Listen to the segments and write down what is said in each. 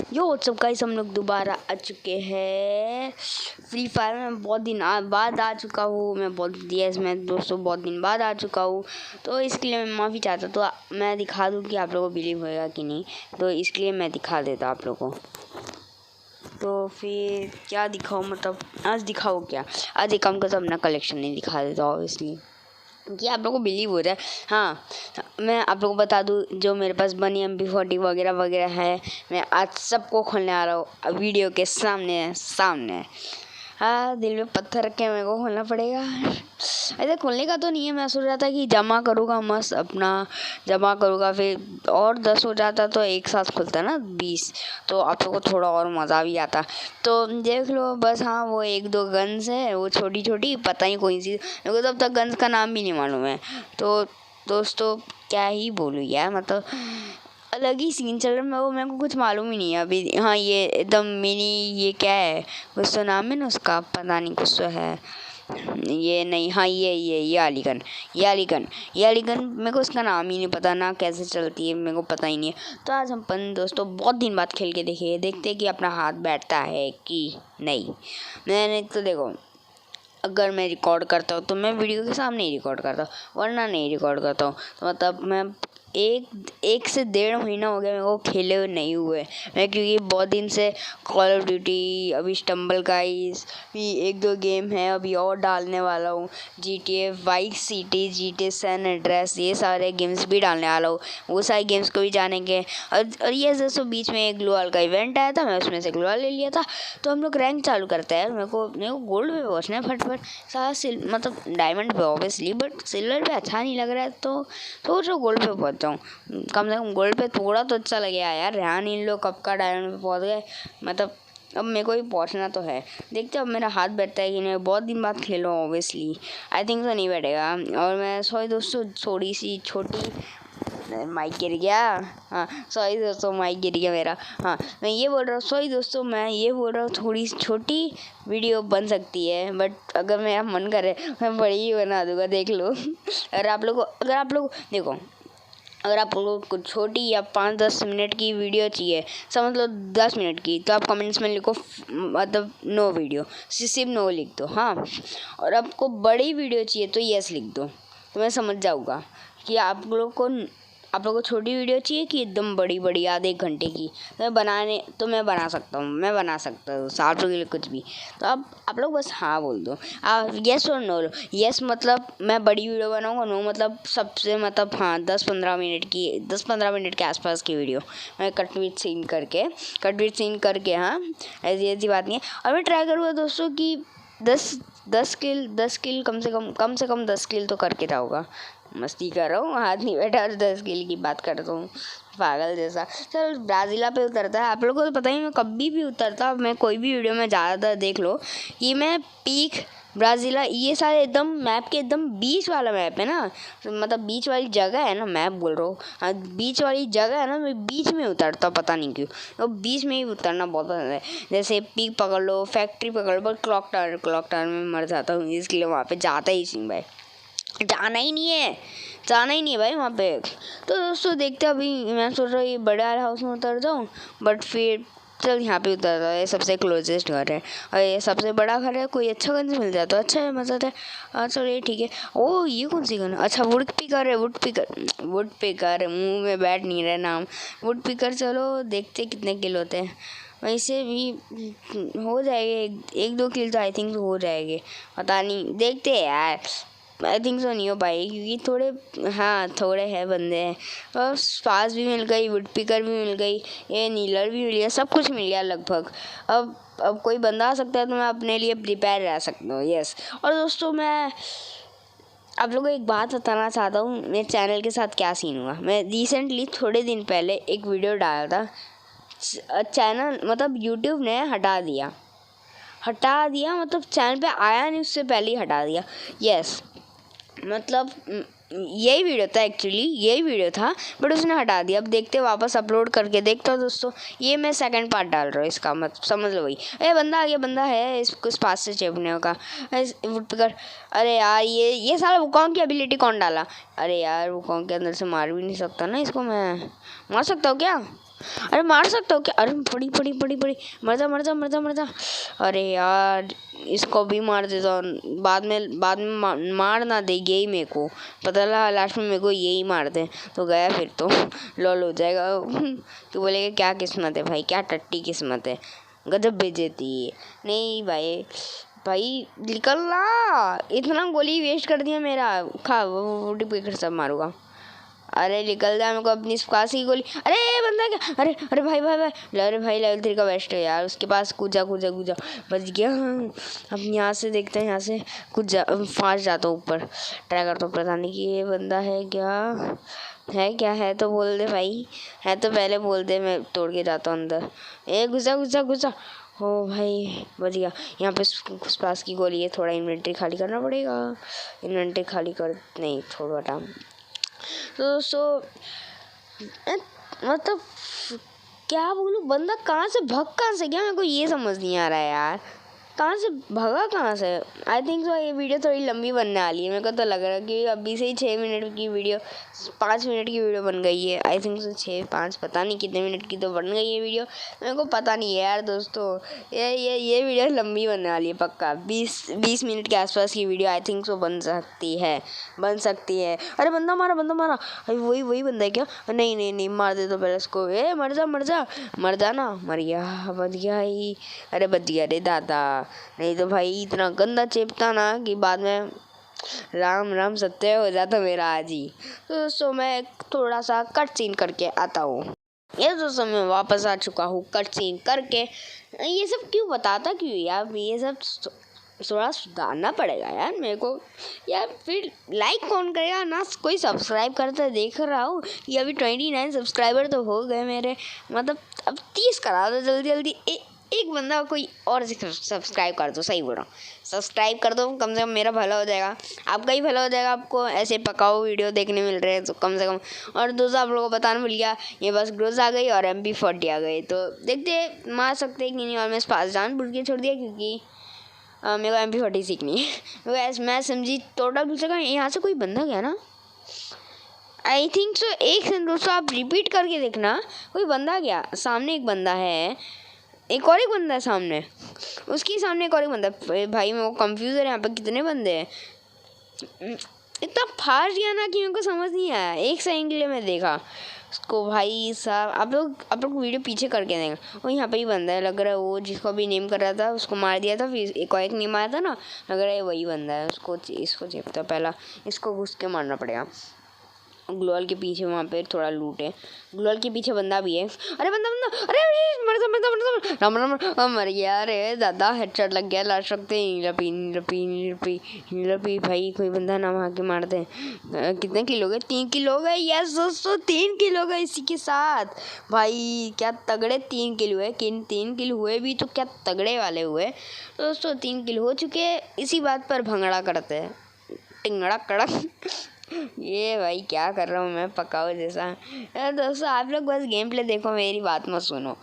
यो WhatsApp guys, हम लोग दोबारा आ चुके हैं फ्री फायर में। बहुत दिन बाद आ चुका हूँ मैं, बहुत दिन बाद आ चुका हूँ। तो इसके लिए मैं माफ़ी चाहता। तो मैं दिखा दूँ कि आप लोगों को बिलीव होएगा कि नहीं, तो इसके लिए मैं दिखा देता आप लोगों को। तो फिर क्या दिखाऊँ, मतलब आज दिखाओ क्या, आज एक काम करता अपना कलेक्शन नहीं दिखा देता ऑब्वियसली, कि आप लोगों को बिलीव हो जाए। हाँ, मैं आप लोगों को बता दूँ, जो मेरे पास बनी MP40 वगैरह वगैरह है, मैं आज सबको खोलने आ रहा हूँ वीडियो के सामने। हाँ, दिल में पत्थर रख के मेरे को खोलना पड़ेगा। ऐसे खोलने का तो नहीं है, मैं सोच रहा था कि जमा करूँगा, मस्त अपना जमा करूँगा, फिर और 10 हो जाता तो एक साथ खुलता ना 20, तो आप लोगों को थोड़ा और मज़ा भी आता। तो देख लो बस। हाँ, वो 1-2 गन्स है, वो छोटी छोटी, पता ही कोई सी, मेरे को तब तक गन्स का नाम भी नहीं मालूम है। तो दोस्तों क्या ही बोलूँ यार, मतलब अलग ही सीन चल रहा है। मेरे को कुछ मालूम ही नहीं है अभी। हाँ, ये एकदम मिनी, ये क्या है, कुछ तो नाम है ना उसका, पता नहीं, कुछ तो है ये नहीं। हाँ, ये अलीगन मेरे को उसका नाम ही नहीं पता ना, कैसे चलती है मेरे को पता ही नहीं है। तो आज हम दोस्तों बहुत दिन बाद खेल के देखते कि अपना हाथ बैठता है कि नहीं। मैंने तो देखो, अगर मैं रिकॉर्ड करता हूँ तो मैं वीडियो के सामने ही रिकॉर्ड करता हूँ, वरना नहीं रिकॉर्ड करता हूँ। तो मतलब मैं एक से 1.5 महीना हो गया मेरे को खेले हुए नहीं हुए मैं, क्योंकि बहुत दिन से कॉल ऑफ ड्यूटी, अभी स्टम्बल गाइस भी 1-2 गेम है, अभी और डालने वाला हूँ। GTA vice city, GTA San Andreas, ये सारे गेम्स भी डालने वाला हूँ। वो सारे गेम्स को भी जानेंगे। और ये जैसे बीच में एक ग्लोअल का इवेंट आया था, मैं उसमें से ग्लोअल ले लिया था। तो हम लोग रैंक चालू करते हैं। मेरे को गोल्ड पे पहुँचना है फटफट, सारा मतलब डायमंड पे ऑब्वियसली, बट सिल्वर पे अच्छा नहीं लग रहा है, तो सोच रहा गोल्ड पे पहुँच जाऊँ। कम से कम गोल्ड पे थोड़ा तो अच्छा लगेगा यार। ध्यान इन लोग कब का डायमंड पे पहुँच गए, मतलब अब मेरे को भी पहुँचना तो है। देखते अब मेरा हाथ बैठता है कि नहीं। बहुत दिन बाद खेल रहा हूँ ऑब्वियसली, आई थिंक तो नहीं बैठेगा। और मैं सॉरी दोस्तों, थोड़ी सी छोटी माइक गिर गया। हाँ सॉरी दोस्तों, माइक गिर गया मेरा। हाँ, मैं ये बोल रहा हूँ, सॉरी दोस्तों, मैं ये बोल रहा हूँ थोड़ी छोटी वीडियो बन सकती है, बट अगर मेरा मन करे मैं बड़ी ही बना दूँगा, देख लो। अगर आप लोग देखो, अगर आप लोगों को छोटी या 5-10 मिनट की वीडियो चाहिए, समझ लो 10 मिनट की, तो आप कमेंट्स में लिखो मतलब नो वीडियो, सिर्फ नो लिख दो। हाँ, और आपको बड़ी वीडियो चाहिए तो यस लिख दो, तो मैं समझ जाऊँगा कि आप लोगों को छोटी वीडियो चाहिए कि एकदम बड़ी आधे 1 घंटे की। तो मैं बना सकता हूँ आप लोगों के लिए कुछ भी। तो आप लोग बस हाँ बोल दो, यस और नो। यस मतलब मैं बड़ी वीडियो बनाऊँगा, नो मतलब सबसे मतलब हाँ 10-15 मिनट के आसपास की वीडियो मैं कट विद सीन करके हाँ, ऐसी बात नहीं है। और मैं ट्राई करूँगा दोस्तों कि 10 किल कम से कम 10 किल तो करके जाऊँगा। मस्ती कर रहा हूँ, हाथ नहीं बैठा और 10 किल की बात करता हूँ पागल जैसा। चल ब्राज़ीला पे उतरता है, आप लोगों को तो पता ही, मैं कभी भी उतरता, मैं कोई भी वीडियो में ज़्यादातर देख लो कि मैं पीक ब्राज़ीला, ये सारे एकदम मैप के एकदम बीच वाला मैप है ना, मतलब बीच वाली जगह है ना, मैप बोल रहा हूँ, हाँ बीच वाली जगह है ना, मैं बीच में उतरता, पता नहीं क्यों, तो बीच में ही उतरना बहुत पसंद है। जैसे पीक पकड़ लो, फैक्ट्री पकड़ लो, पर क्लॉक टावर में मर जाता हूँ, इसलिए वहाँ पे जाता ही नहीं भाई, जाना ही नहीं है भाई वहाँ पे। तो दोस्तों देखते अभी मैं सोच रहा हूँ ये बड़े वाले हाउस में उतर जाऊँ, बट फिर चल यहाँ पे उतर रहा है, सबसे क्लोजेस्ट घर है और ये सबसे बड़ा घर है। कोई अच्छा गन मिल जाए तो अच्छा है, मज़ा है। चलो ये ठीक है। ओ ये कौन सी गन, अच्छा वुड पिकर मुँह में बैठ नहीं रहा नाम, वुड पिकर। चलो देखते कितने किल होते हैं, वैसे भी हो जाएंगे 1-2 किल तो आई थिंक हो जाएंगे, पता नहीं, देखते हैं यार। आई थिंक सो नहीं हो पाएगी क्योंकि थोड़े हैं बंदे हैं। और स्पास भी मिल गई, वुड पिकर भी मिल गई, ये नीलर भी मिल गया, सब कुछ मिल गया लगभग। अब कोई बंदा आ सकता है तो मैं अपने लिए प्रिपेयर रह सकता हूँ। यस, और दोस्तों मैं आप लोगों को एक बात बताना चाहता हूँ, मेरे चैनल के साथ क्या सीन हुआ। मैं रिसेंटली थोड़े दिन पहले एक वीडियो डाला था, चैनल मतलब यूट्यूब ने हटा दिया, मतलब चैनल पे आया नहीं उससे पहले ही हटा दिया। यस, मतलब यही वीडियो था बट उसने हटा दिया। अब देखते वापस अपलोड करके देखता हूँ दोस्तों, ये मैं सेकंड पार्ट डाल रहा हूँ इसका, मतलब समझ लो वही बंदा आ गया, बंदा है इसको इस पास से चिपने का वुडपिकर। अरे यार ये सारा वुकोंग की एबिलिटी कौन डाला? अरे यार वुकोंग के अंदर से मार भी नहीं सकता ना इसको, मैं मार सकता हूँ क्या? अरे मार सकता हूँ क्या? अरे पड़ी पड़ी पड़ी पड़ी, मर जा मर जा मर जा मर जा। अरे यार इसको भी मार देता हूँ, बाद में मार ना दे यही मेरे को पता लगा, लास्ट में मेरे को यही मार दे तो गया, फिर तो लॉल हो जाएगा। तो बोलेगा क्या किस्मत है भाई, क्या टट्टी किस्मत है, गजब बेइज्जती है। नहीं भाई भाई निकलना, इतना गोली वेस्ट कर दिया मेरा, खा वो टिप सब मारूंगा। अरे निकल जा, मेरे को अपनी पास की गोली। अरे बंदा क्या, अरे अरे भाई भाई भाई, अरे भाई लेवल 3 का बेस्ट है यार, उसके पास कूदा कूदा कूदा बच गया। अब यहाँ से देखते हैं, यहाँ से कूद जा, फास्ट जाता हूँ ऊपर, ट्राई करता हूँ। पता नहीं कि ये बंदा है क्या है तो बोल दे भाई, है तो पहले बोल दे, मैं तोड़ के जाता हूँ अंदर। ए घुसा घुसा घुसा, हो भाई बच गया। यहाँ पे उस पास की गोली है, थोड़ा इन्वेंट्री खाली करना पड़ेगा। इन्वेंट्री खाली कर नहीं, थोड़ा टाइम। तो दोस्तों मतलब क्या बोलूँ, बंदा कहाँ से गया, मेरे को ये समझ नहीं आ रहा है यार, कहाँ से। आई थिंक सो ये वीडियो थोड़ी लंबी बनने वाली है, मेरे को तो लग रहा है कि अभी से ही 6 मिनट की वीडियो, 5 मिनट की वीडियो बन गई है। आई थिंक सो 6-5 पता नहीं कितने मिनट की तो बन गई है वीडियो, मेरे को पता नहीं है यार दोस्तों। ये वीडियो लंबी बनने वाली है पक्का, 20 मिनट के आसपास की वीडियो आई थिंक सो बन सकती है। अरे बंदा मारा, अरे वही बंदा है क्या? नहीं मार दे तो पहले उसको। ए मर जा ना, मर गया, बच गया ही। अरे बच गया रे दादा, नहीं तो भाई इतना गंदा चेपता ना कि बाद में राम राम सत्य हो जाता मेरा आज ही। तो दोस्तों मैं थोड़ा सा कट सीन करके आता हूँ। ये दोस्तों मैं वापस आ चुका हूँ कट सीन करके। ये सब क्यों बताता क्यों यार, ये सब थोड़ा सुधारना पड़ेगा यार मेरे को यार। फिर लाइक कौन करेगा ना, कोई सब्सक्राइब करता देख रहा हूँ कि अभी 29 सब्सक्राइबर तो हो गए मेरे, मतलब अब 30 करा दो जल्दी। एक बंदा कोई और सब्सक्राइब कर दो, सही बोल रहा हूँ, सब्सक्राइब कर दो, कम से कम मेरा भला हो जाएगा, आपका ही भला हो जाएगा। आपको ऐसे पकाओ वीडियो देखने मिल रहे हैं तो कम से कम। और दोस्तों आप लोगों को बताना भूल गया, ये बस ग्रोज आ गई और MP40 आ गई, तो देखते मार सकते कि नहीं। और मैं इस पास जान बुझ के छोड़ दिया क्योंकि मेरे को MP40 सीखनी है। मैं समझी टोटल दूसरे का, यहाँ से कोई बंदा गया ना, आई थिंक सो। एक सेकंड दोस्तों आप रिपीट करके देखना, कोई बंदा गया, सामने एक बंदा है, एक और एक बंदा है सामने, उसके सामने एक और एक बंदा है। भाई मेरे को कंफ्यूज है यहाँ पे कितने बंदे हैं, इतना फास्ट गया ना कि मेरे को समझ नहीं आया। एक सेकंड के लिए मैं देखा उसको, भाई साहब आप लोग वीडियो पीछे करके देंगे। और यहाँ पे ही बंदा है, लग रहा है वो जिसको अभी नेम कर रहा था उसको मार दिया था, फिर एक और एक नेम आया था ना, लग रहा है वही बंदा है। इसको चेपता पहला, इसको घुस के मारना पड़ेगा। ग्लोअल के पीछे वहाँ पे थोड़ा लूट है, ग्लोअल के पीछे बंदा भी है। अरे बंदा अरे मर मर गया। अरे दादा हेडशॉट लग गया, लास्ट रखते नीलपी भाई, कोई बंदा ना वहाँ के मारते हैं। कितने किलो गए? 3 किलो गए। यस दोस्तों 3 किलो गए इसी के साथ। भाई क्या तगड़े 3 किलो है, 3 किलो हुए भी तो क्या तगड़े वाले हुए दोस्तों। 3 किलो हो चुके, इसी बात पर भंगड़ा करते हैं, टिंगड़ा कड़क। ये भाई क्या कर रहा हूँ मैं, पकाओ जैसा। दोस्तों आप लोग बस गेम प्ले देखो, मेरी बात मत सुनो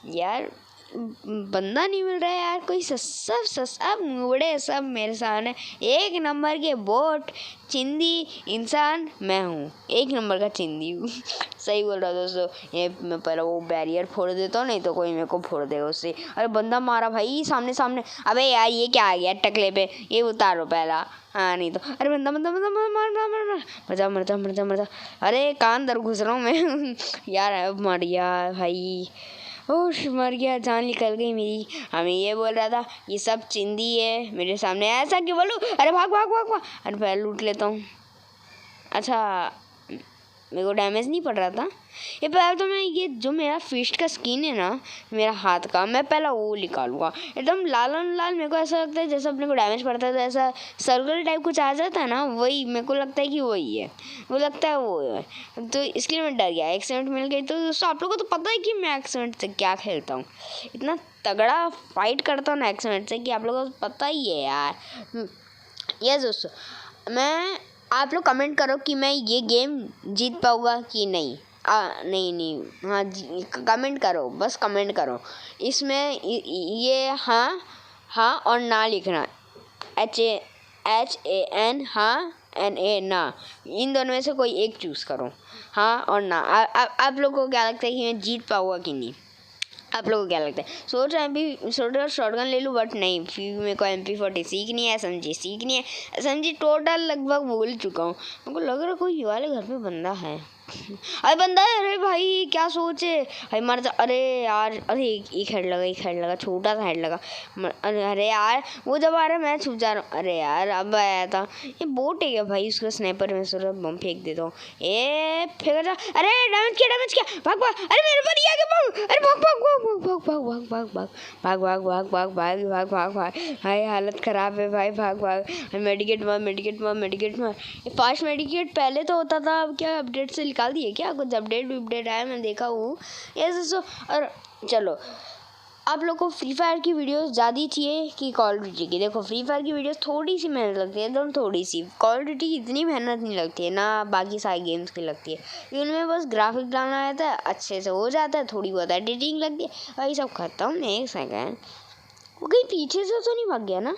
यार। बंदा नहीं मिल रहा है यार, कोई सब मुड़े सब मेरे सामने। 1 नंबर के बोट चिंदी इंसान मैं हूँ, 1 नंबर का चिंदी हूँ। सही बोल रहा दोस्तों। ये मैं पहले वो बैरियर फोड़ देता हूँ, नहीं तो कोई मेरे को फोड़ देगा उससे। अरे बंदा मारा भाई सामने। अबे यार ये क्या आ गया टकले पे, ये उतारो पहला। हाँ नहीं तो। अरे बंदा मर जा। अरे कान दर घुस रहा हूँ मैं। यार अब मर गया भाई, ओश मर गया, जान निकल गई मेरी। हमें ये बोल रहा था ये सब चिंदी है मेरे सामने, ऐसा क्यों बोलूं? अरे भाग। अरे पहले लूट लेता हूँ। अच्छा मेरे को डैमेज नहीं पड़ रहा था ये। पहले तो मैं ये जो मेरा फिस्ट का स्किन है ना, मेरा हाथ का, मैं पहला वो निकालूंगा एकदम लाल। मेरे को ऐसा लगता है जैसा अपने को डैमेज पड़ता है तो ऐसा सर्कल टाइप कुछ आ जाता है ना, वही मेरे को लगता है कि वही है, वो लगता है वो है। तो इसके लिए मैं डर गया, एक्सीडेंट मिल गई। तो दोस्तों आप लोगों को तो पता है कि मैं एक्सीडेंट से क्या खेलता हूँ, इतना तगड़ा फाइट करता हूँ ना एक्सीडेंट से कि आप लोगों को पता ही है यार। यस दोस्तों आप लोग कमेंट करो कि मैं ये गेम जीत पाऊँगा कि नहीं। नहीं हाँ कमेंट करो, बस कमेंट करो। इसमें ये हाँ और ना लिखना, HAN हाँ एंड ए ना, इन दोनों में से कोई एक चूज़ करो, हाँ और ना। आप लोगों को क्या लगता है कि मैं जीत पाऊँगा कि नहीं? आप लोगों को क्या लगता है? सोच रहा शॉटगन ले लूँ, बट नहीं, फिर मेरे को MP40 सीखनी है, SMG सीखनी है। SMG टोटल लगभग भूल चुका हूँ। मेरे को लग रहा कोई वाले घर में बंदा है। अरे बंदा है, अरे भाई क्या सोचे भाई, मर जा। अरे यार, अरे एक हेड लगा, छोटा सा हेड लगा। अरे यार, वो जब आ रहा है मैं छुप जा रहा हूँ। अरे यार, अब आया था। ये बोट है क्या भाई? उसका स्नाइपर में सिर्फ बम फेंक देता हूँ। ए फेंक जा। अरे डैमेज किया, भाग। अरे मेरे पर ही आ गया बम। अरे भाग। भाई हालत खराब है भाई, भाग। मेडिकेट मार। ये फास्ट मेडिकेट पहले तो होता था, अब क्या अपडेट से निकाल दिए क्या? कुछ अपडेट आया, मैं देखा हूँ ये और चलो, आप लोग को फ्री फायर की वीडियोस ज़्यादा चाहिए कि कॉल ऑफ ड्यूटी की? देखो, फ्री फायर की वीडियोस थोड़ी सी मेहनत लगती है, एकदम थोड़ी सी। कॉल ऑफ ड्यूटी की इतनी मेहनत नहीं लगती है ना, बाकी सारे गेम्स की लगती है। उनमें बस ग्राफिक डालना रहता है, अच्छे से हो जाता है, थोड़ी बहुत एडिटिंग लगती है, भाई सब खत्म। एक सेकेंड, वो कहीं पीछे से तो नहीं भाग गया ना?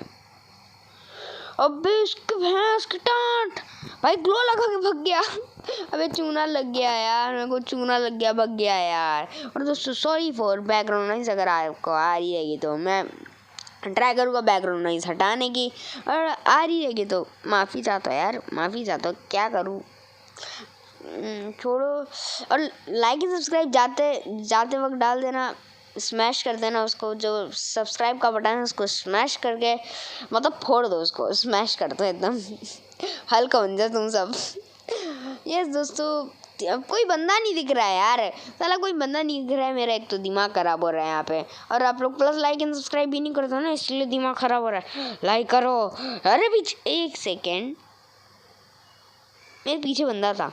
अबे इसके भैंस की टांट, भाई ग्लो लगा के भाग गया। अबे चूना लग गया यार, मेरे को चूना लग गया, भाग गया यार। और दोस्तों सॉरी फॉर बैकग्राउंड नॉइस, अगर आपको आ रही रहेगी तो मैं ट्राई करूँगा बैकग्राउंड नॉइस हटाने की, और आ रही रहेगी तो माफ़ी चाहता हूँ यार, माफ़ी चाहता हूँ, क्या करूँ, छोड़ो। और लाइक एंड सब्सक्राइब जाते वक्त डाल देना, स्मैश कर देना उसको, जो सब्सक्राइब का बटन है उसको स्मैश करके, मतलब फोड़ दो उसको, स्मैश कर दो एकदम। हल्का बन जाओ तुम सब। यस दोस्तों, अब कोई बंदा नहीं दिख रहा है यार, साला कोई बंदा नहीं दिख रहा है। मेरा एक तो दिमाग खराब हो रहा है यहाँ पे, और आप लोग प्लस लाइक एंड सब्सक्राइब भी नहीं करते हो ना, इसलिए दिमाग खराब हो रहा है। लाइक करो। अरे पीछे, एक सेकेंड, मेरे पीछे बंदा था,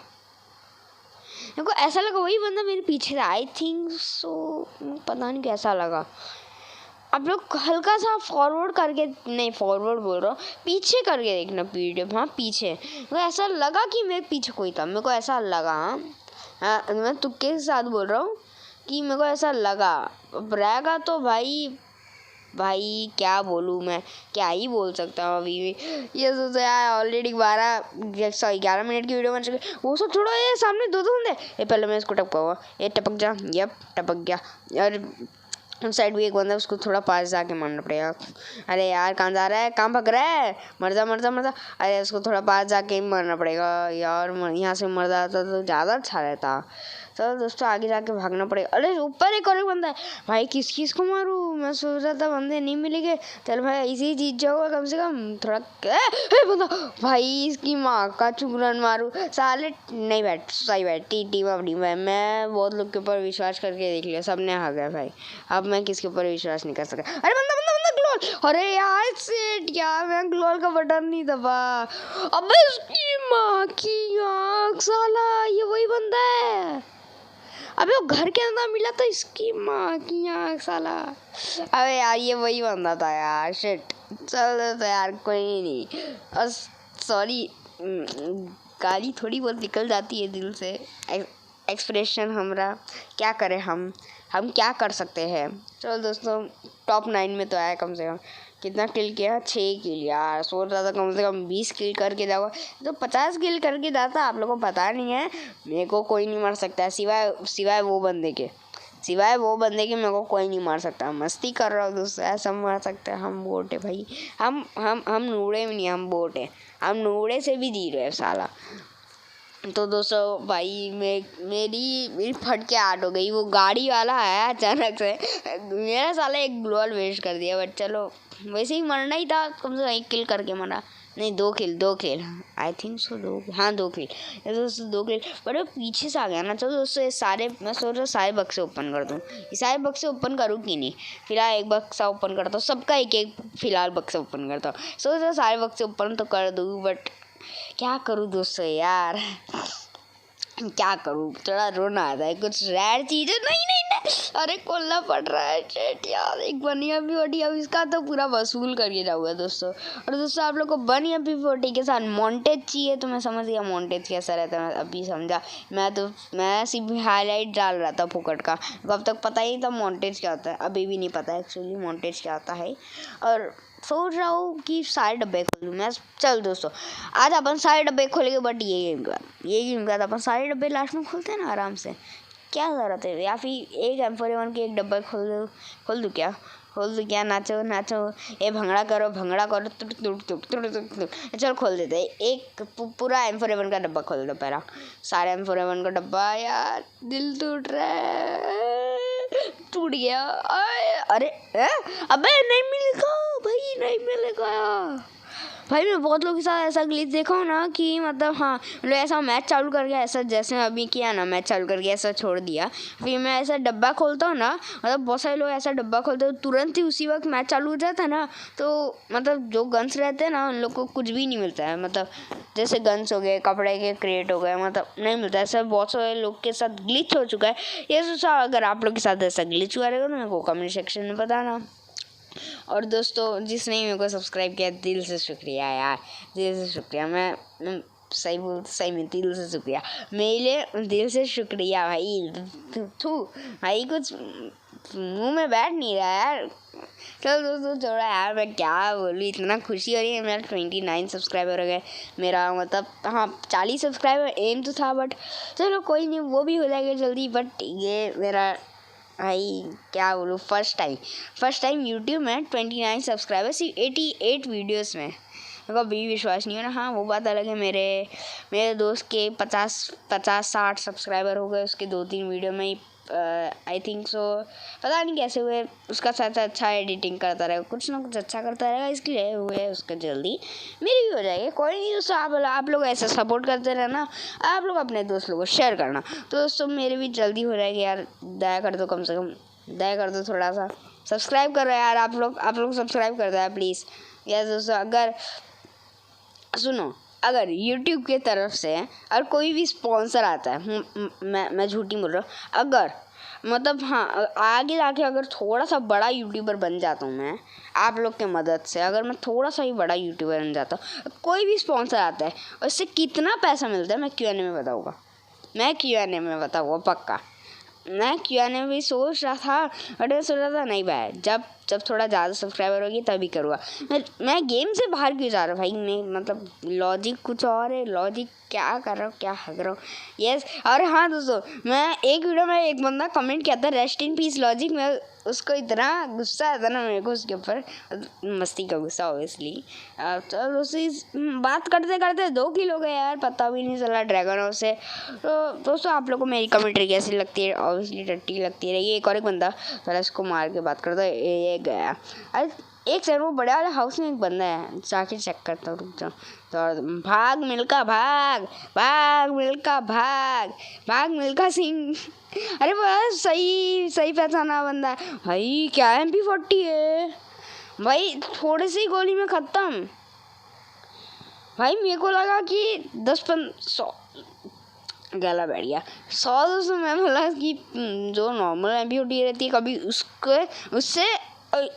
मेरे को ऐसा लगा वही बंदा मेरे पीछे था, आई थिंक सो, पता नहीं कैसा लगा। आप लोग हल्का सा फॉरवर्ड करके, नहीं फॉरवर्ड बोल रहा हूँ, पीछे करके देखना वीडियो, हाँ पीछे। मेरे ऐसा लगा कि मेरे पीछे कोई था, मेरे को ऐसा लगा, हाँ मैं तुक्के के साथ बोल रहा हूँ कि मेरे को ऐसा लगा। अब रहेगा तो भाई क्या बोलूँ मैं, क्या ही बोल सकता हूँ अभी भी। ये सोचो यार, ऑलरेडी 11 मिनट की वीडियो बन चुकी है। वो सब छोड़ो, ये सामने दो होंगे, ये पहले मैं इसको टपकाऊंगा, ये टपक जा, यप टपक गया। और उस साइड भी एक बंदा, उसको थोड़ा पास जाके मारना पड़ेगा। अरे यार कहाँ जा रहा है, कहाँ भाग रहा है, मर जा। अरे उसको थोड़ा पास जाके ही मारना पड़ेगा यार, यहाँ से मर जाता तो ज़्यादा अच्छा रहता। तो दोस्तों आगे जाके भागना पड़ेगा। अरे ऊपर एक और बंदा है भाई, किस को मारूं? मैं सोच रहा था बंदे नहीं मिलेंगे, चल भाई इसी जीत जाऊंगा कम से कम थोड़ा। बंदा भाई, इसकी माँ का चूरन मारूं साले। नहीं बैठ, सही बैठ, टीम अपनी भाई। मैं बहुत लोग के ऊपर विश्वास करके देख लिया, सबने आ गया भाई, अब मैं किसके ऊपर विश्वास नहीं कर सकता। अरे बंदा ग्लोल, अरे यार सेट यार, मैं ग्लोल का बटन नहीं दबा। अबे उसकी माँ की आँख साला, ये वही बंदा है। अबे वो घर के अंदर मिला था, इसकी माँ की आँख साला। अबे यार ये वही बंदा था यार, शिट। चलो तो यार कोई नहीं, और सॉरी, गाली थोड़ी बहुत निकल जाती है दिल से, एक्सप्रेशन हमारा, क्या करें हम क्या कर सकते हैं। चलो दोस्तों, टॉप 9 में तो आया कम से कम। कितना किल किया? 6 किल यार, सोच रहा था कम से कम 20 किल करके जाऊँगा, तो 50 किल करके जाता। आप लोगों को पता नहीं है, मेरे को कोई नहीं मार सकता सिवाय वो बंदे के, मेरे को कोई नहीं मार सकता। मस्ती कर रहा हूँ दोस्तों, ऐसा मार सकते हैं? हम बोट है भाई, हम नूड़े में नहीं, हम बोट है, हम नूड़े से भी जीरो है साला। तो दोस्तों भाई, मेरी फट के आट हो गई। वो गाड़ी वाला आया अचानक से, मेरा साला एक ग्लोअल वेस्ट कर दिया। बट चलो, वैसे ही मरना ही था, कम से कम 1 किल करके मरा। नहीं 2 किल, आई थिंक सो 2 किल। दोस्तों 2 किल, बट वो पीछे से आ गया ना। चलो दोस्तों, ये सारे, मैं सोच रहा हूँ सारे बक्से ओपन कर दूँ। ये सारे बक्से ओपन करूँ कि नहीं? फिलहाल एक बक्सा ओपन करता हूँ, सबका एक फिलहाल बक्सा ओपन करता हूँ। सोच रहा सारे बक्से ओपन तो कर दूँ, बट क्या करूँ दोस्तों यार, क्या करूँ, थोड़ा रोना आता है। कुछ रेयर चीज़ें नहीं, अरे खोलना पड़ रहा है शेट यार। एक बनिया MP40, अब इसका तो पूरा वसूल करके जाऊँगा दोस्तों। और दोस्तों आप लोग को बनिया MP40 के साथ मॉन्टेज चाहिए, तो मैं समझ गया मॉन्टेज कैसा रहता है, मैं अभी समझा। मैं सिर्फ हाईलाइट डाल रहा था फुकट का, अब तक पता ही था मॉन्टेज क्या होता है। अभी भी नहीं पता एक्चुअली मॉन्टेज क्या होता है। और सोच रहा हूँ कि सारे डब्बे खोल लूँ मैं। चल दोस्तों, आज अपन सारे डब्बे खोलेंगे, बट ये गेम के बाद अपन सारे डब्बे लास्ट में खोलते हैं ना आराम से, क्या ज़रूरत है। या फिर एक M4A1 के एक डब्बा खोल दूँ क्या, नाचो नाचो, ये भंगड़ा करो तुट तुट तुट तुट तुट तुट। चल खोल देते एक पूरा M4A1 का डब्बा खोल दो पहला, सारे M4A1 का डब्बा। यार दिल टूट रहा है, टूट गया। अरे अबे नहीं मिलेगा भाई, नहीं मिलेगा भाई। मैं बहुत लोगों के साथ ऐसा ग्लिच देखा हूँ ना कि मतलब हाँ, मतलब ऐसा मैच चालू करके, ऐसा जैसे अभी किया ना, मैच चालू करके ऐसा छोड़ दिया, फिर मैं ऐसा डब्बा खोलता हूँ ना, मतलब बहुत सारे लोग ऐसा डब्बा खोलते हैं तुरंत ही उसी वक्त मैच चालू हो जाता है ना, तो मतलब जो गन्स रहते हैं ना उन लोग को कुछ भी नहीं मिलता है। मतलब जैसे गन्स हो गए, कपड़े के क्रिएट हो गए, मतलब नहीं मिलता है। ऐसा बहुत सारे लोग के साथ ग्लिच हो चुका है। ये सोचा अगर आप लोग के साथ ऐसा ग्लिच हुआ रहेगा तो मेरे को कमेंट सेक्शन में बताना। और दोस्तों, जिसने मेरे को सब्सक्राइब किया, दिल से शुक्रिया यार, दिल से शुक्रिया। मैं सही में दिल से शुक्रिया, मेरे दिल से शुक्रिया भाई। थू भाई, कुछ मुंह में बैठ नहीं रहा यार। चलो दोस्तों छोड़ा यार, मैं क्या बोलूँ, इतना खुशी हो रही है। मेरा 29 सब्सक्राइबर हो गए, मेरा मतलब हाँ 40 सब्सक्राइबर एम तो था, बट चलो कोई नहीं, वो भी हो जाएगा जल्दी। बट ये मेरा भाई क्या बोलूँ, फर्स्ट टाइम यूट्यूब में 29 सब्सक्राइबर सिर्फ 88 वीडियोस में। मेरे को अभी विश्वास नहीं हो रहा। हाँ वो बात अलग है, मेरे दोस्त के 50-60 सब्सक्राइबर हो गए उसके 2-3 वीडियो में ही, आई थिंक सो। पता नहीं कैसे हुए, उसका साथ अच्छा एडिटिंग करता रहेगा, कुछ ना कुछ अच्छा करता रहेगा, इसके लिए हुए उसका जल्दी। मेरी भी हो जाएगी, कोई नहीं दोस्तों। आप लोग ऐसा सपोर्ट करते रहना, आप लोग अपने दोस्त लोगों को शेयर करना, तो दोस्तों मेरे भी जल्दी हो जाएगी यार। दया कर दो, कम से कम दया कर दो, थोड़ा सा सब्सक्राइब करो यार। आप लोग सब्सक्राइब कर दो यार प्लीज़। यस दोस्तों, अगर YouTube के तरफ से और कोई भी स्पॉन्सर आता है, मैं झूठी बोल रहा हूँ, अगर मतलब हाँ आगे जाके अगर थोड़ा सा बड़ा यूट्यूबर बन जाता हूँ मैं आप लोग के मदद से, अगर मैं थोड़ा सा ही बड़ा यूट्यूबर बन जाता हूँ, कोई भी स्पॉन्सर आता है और इससे कितना पैसा मिलता है मैं Q&A में बताऊँगा, पक्का। मैं Q&A में भी सोच रहा था, बट मैं सोच रहा था नहीं भाई, जब थोड़ा ज़्यादा सब्सक्राइबर होगी तभी करूँगा। मैं गेम से बाहर क्यों जा रहा हूँ भाई, मैं मतलब लॉजिक कुछ और है, लॉजिक क्या कर रहा हूँ, क्या हग रहा हूँ। यस, और हाँ दोस्तों, मैं एक वीडियो में एक बंदा कमेंट किया था रेस्ट इन पीस लॉजिक, मैं उसको इतना गुस्सा आता ना मेरे को उसके ऊपर, मस्ती का गुस्सा ऑब्वियसली। तो दोस्तों इस बात करते करते 2 किलो हो गए यार, पता भी नहीं चला ड्रैगन हाउस से। तो दोस्तों आप लोग को मेरी कमेंट्री कैसी लगती है, ऑब्वियसली टट्टी लगती है। ये एक और एक बंदा, पहले इसको मार के बात करता है, ये गया। अरे एक सेकंड, वो बड़े वाले हाउस में एक बंदा है, जाके चेक करता हूँ, रुक जाओ। तो भाग मिल्खा मिल्खा सिंह। अरे बस सही पहचाना बंदा है भाई। क्या MP40 है भाई, थोड़ी सी गोली में खत्म भाई। मेरे को लगा कि 10-100 गला बैठ गया। 100-200 में बोला कि जो नॉर्मल MP40 रहती है, कभी उससे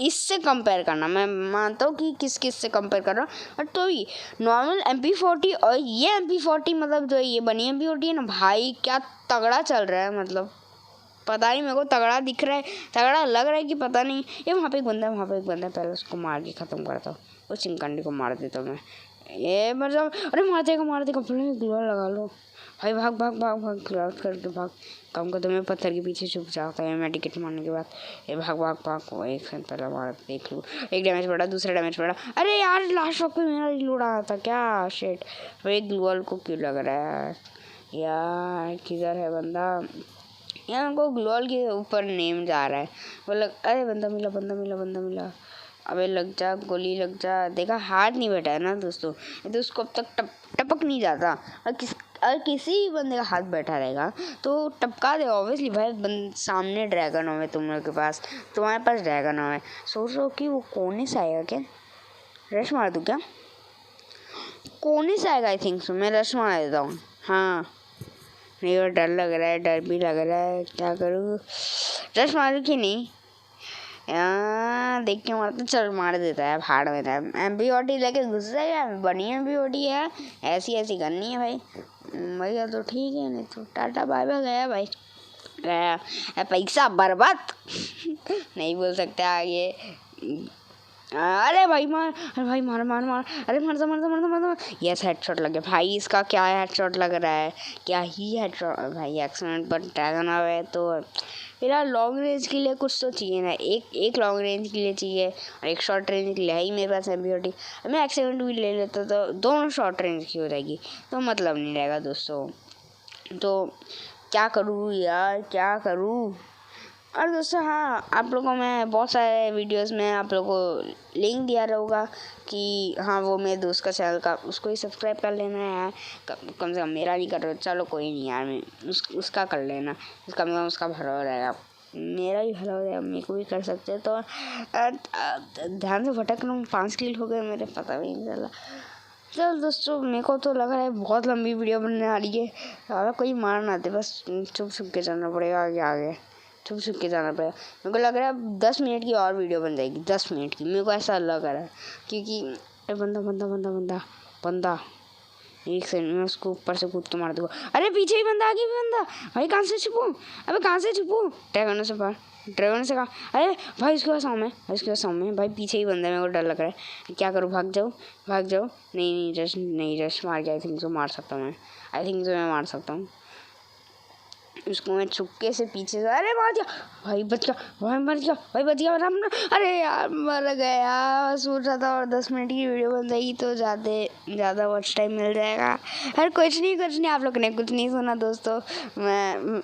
इससे कंपेयर करना, मैं मानता हूँ कि किस से कंपेयर कर रहा हूँ, बट तो भी नॉर्मल MP40 और ये MP40 मतलब जो ये बनी MP40 है ना भाई, क्या तगड़ा चल रहा है। मतलब पता नहीं, मेरे को तगड़ा दिख रहा है, तगड़ा लग रहा है कि पता नहीं। ये वहाँ पे एक बंदा है, पहले उसको मार के ख़त्म करता हूँ, वो चिंकंडी को मार देता हूँ मैं। ये मतलब अरे मार देगा पहले ग्लूवाल लगा लो भाई। भाग ग्लूवाल करके भाग। काम कर, मैं पत्थर के पीछे छुप जाता है मैं टिकट मारने के बाद। ये भाग वो एक सेकंड पहले मार देख लूँ, एक डैमेज पड़ा, दूसरा डैमेज पड़ा। अरे यार लास्ट वक्त पे मेरा रिलोड आया था क्या, शिट। भाई ग्लूवाल को क्यों लग रहा है यार, किधर है बंदा यार, हमको ग्लूवाल के ऊपर नेम जा रहा है। बोला अरे बंदा मिला। अबे लग जा, गोली लग जा। देखा हाथ नहीं बैठा है ना दोस्तों, तो उसको अब तक टपक नहीं जाता। और किसी बंदे का हाथ बैठा रहेगा तो टपका दे ऑब्वियसली भाई। सामने ड्रैगन हो तुम लोग के पास, तुम्हारे पास ड्रैगन हो, सोच रहे हो कि वो कोने से आएगा क्या, रश मार दूँ क्या? कोने से आएगा आई थिंक सो, मैं रश मार देता हूँ। हाँ नहीं, वो डर भी लग रहा है, क्या करूँ, रश मारूँ कि नहीं? देख के मारता, चल मार देता है, भाड़ में था। MP40 लेके घुस जाएगा, बढ़िया MP40 है, ऐसी करनी है भाई। भैया तो ठीक है, नहीं तो टाटा बाय बाय, गया भाई, गया पैसा बर्बाद। नहीं बोल सकते आगे, अरे भाई मार, अरे भाई मार मार मार, अरे मारता मारता मारता मारता, यस हेडशॉट लग गया भाई। इसका क्या हेडशॉट लग रहा है, क्या ही हेडशॉट भाई। एक्सीडेंट पर ड्रैगन आ गए तो फिलहाल लॉन्ग रेंज के लिए कुछ तो चाहिए ना, एक लॉन्ग रेंज के लिए चाहिए और एक शॉर्ट रेंज के लिए है ही मेरे पास एम्बियोटी। मैं एक्सीडेंट भी ले लेता तो दोनों शॉर्ट रेंज की हो जाएगी तो मतलब नहीं रहेगा दोस्तों। तो क्या करूँ यार, क्या करूँ। और दोस्तों हाँ, आप लोगों को मैं बहुत सारे वीडियोस में आप लोगों को लिंक दिया रहेगा कि हाँ वो मेरे दोस्त का चैनल का, उसको ही सब्सक्राइब कर लेना है यार। कम से कम मेरा नहीं कर रहे, चलो कोई नहीं यार, मैं उसका कर लेना, कम से कम उसका भला हो रहेगा, मेरा ही भला हो जाएगा, मेरे को भी कर सकते हैं। तो ध्यान से भटक रहा हूँ, 5 किल हो गए मेरे, पता भी नहीं चला। चल दोस्तों, मेरे को तो लग रहा है बहुत लंबी वीडियो बनने वाली है, ज़्यादा कोई मार ना दे, बस चुप छुप के चलना पड़ेगा आगे आगे, छुप छुप के जाना पड़ेगा। मेरे को लग रहा है 10 मिनट की और वीडियो बन जाएगी, 10 मिनट की, मेरे को ऐसा लग रहा है। क्योंकि बंदा बंदा बंदा बंदा बंदा एक सेकंड में उसको ऊपर से कूद के मार दूंगा। अरे पीछे ही बंदा, आगे भी बंदा, भाई कहाँ से छुपूं, अबे कहाँ से छुपूं, ड्रैगन से पार, ड्रैगन से कहाँ, अरे भाई इसके पास सामने, इसके पास सामने भाई, पीछे ही बंदा है, मेरे को डर लग रहा है। क्या करूँ, भाग जाऊँ, भाग जाऊँ, नहीं रश मार के आई थिंक जो मार सकता हूँ मैं, आई थिंक जो मैं मार सकता हूँ उसको। मैं चुपके से पीछे से, अरे मार दिया भाई, बच गया भाई, मर गया भाई, बच गया ना। अरे यार मर गया, सोच रहा था और 10 मिनट की वीडियो बन जाएगी तो ज़्यादा वॉच टाइम मिल जाएगा। अरे कुछ नहीं, आप लोग ने कुछ नहीं सुना दोस्तों। मैं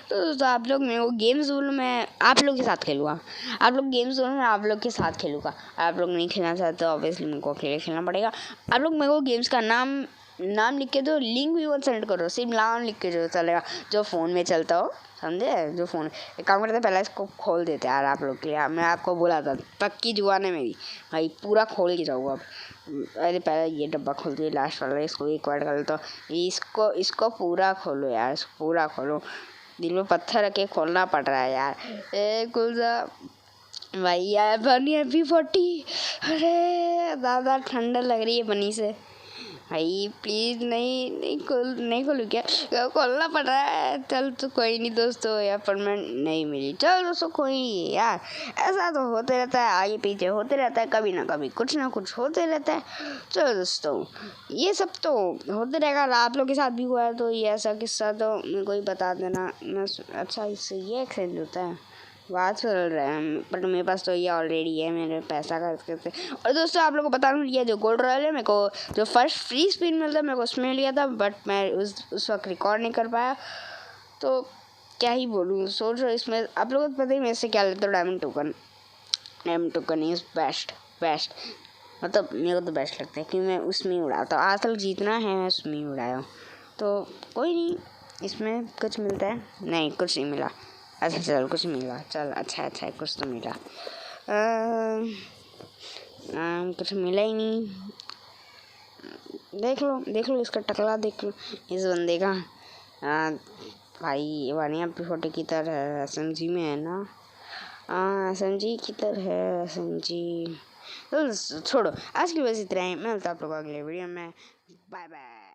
तो दोस्तों आप लोग मेरे को गेम जोन में आप लोग के साथ खेलूँगा, आप लोग गेम जोन में आप लोग के साथ खेलूँगा। आप लोग नहीं खेलना चाहते तो ऑब्वियसली मेरे को अकेले खेलना पड़ेगा। आप लोग मेरे को गेम्स का नाम लिख के दो, लिंक भी मत सेंड करो, सिर्फ नाम लिख के जो चलेगा, जो फ़ोन में चलता हो, समझे। जो फ़ोन एक काम करते पहले इसको खोल देते यार आप लोग के लिए, मैं आपको बोला था पक्की जुबान है मेरी भाई, पूरा खोल के जाऊँगा अब। अरे पहले ये डब्बा खोल दिए लास्ट वाला, इसको एक वाइट कर लेता हूँ, इसको पूरा खोलो यार, इसको पूरा खोलो, दिल में पत्थर रख के खोलना पड़ रहा है यार। खुल जा भाई यार, पानी अभी 40, अरे ज़्यादा ठंडा लग रही है पानी से भाई, प्लीज़ नहीं खोलू क्या, खोलना पड़ रहा है। चल तो कोई नहीं दोस्तों, अपार्टमेंट नहीं मिली, चल दोस्तों कोई नहीं यार, ऐसा तो होते रहता है, आगे पीछे होते रहता है, कभी ना कभी कुछ ना कुछ होते रहता है। चलो दोस्तों ये सब तो होते रहेगा, आप लोग के साथ भी हुआ है तो ये ऐसा किस्सा तो मेरे को ही बता देना। मैं अच्छा इससे ये एक्सचेंज होता है, बात चल रहा है, बट मेरे पास तो ये ऑलरेडी है, मेरे पैसा खर्च करते। और दोस्तों आप लोगों को बता दूँ, ये जो गोल्ड रॉयल है, मेरे को जो फर्स्ट फ्री स्पिन मिलता है मेरे को उसमें लिया था, बट मैं उस वक्त रिकॉर्ड नहीं कर पाया, तो क्या ही बोलूँ। सोच रहा इसमें आप लोगों को पता ही मैं इससे क्या लेता हूँ, डायमंड टोकन इज़ बेस्ट मतलब मेरे को तो बेस्ट लगता है कि मैं उसमें ही उड़ाता हूँ, आज तक जीतना है मैं उसमें ही उड़ाया हूँ। तो कोई नहीं, इसमें कुछ मिलता है, नहीं कुछ नहीं मिला, अच्छा चल कुछ मिला, चल अच्छा है कुछ तो मिला, कुछ मिला ही नहीं। देख लो इसका टकला, देख लो इस बंदे का, भाई बढ़िया P40 की तरह SMG में है ना, SMG की तरह है SMG। तो छोड़ो, आज की बस इतना ही, मैं मिलता हूँ आप लोगों को अगले वीडियो में, बाय बाय।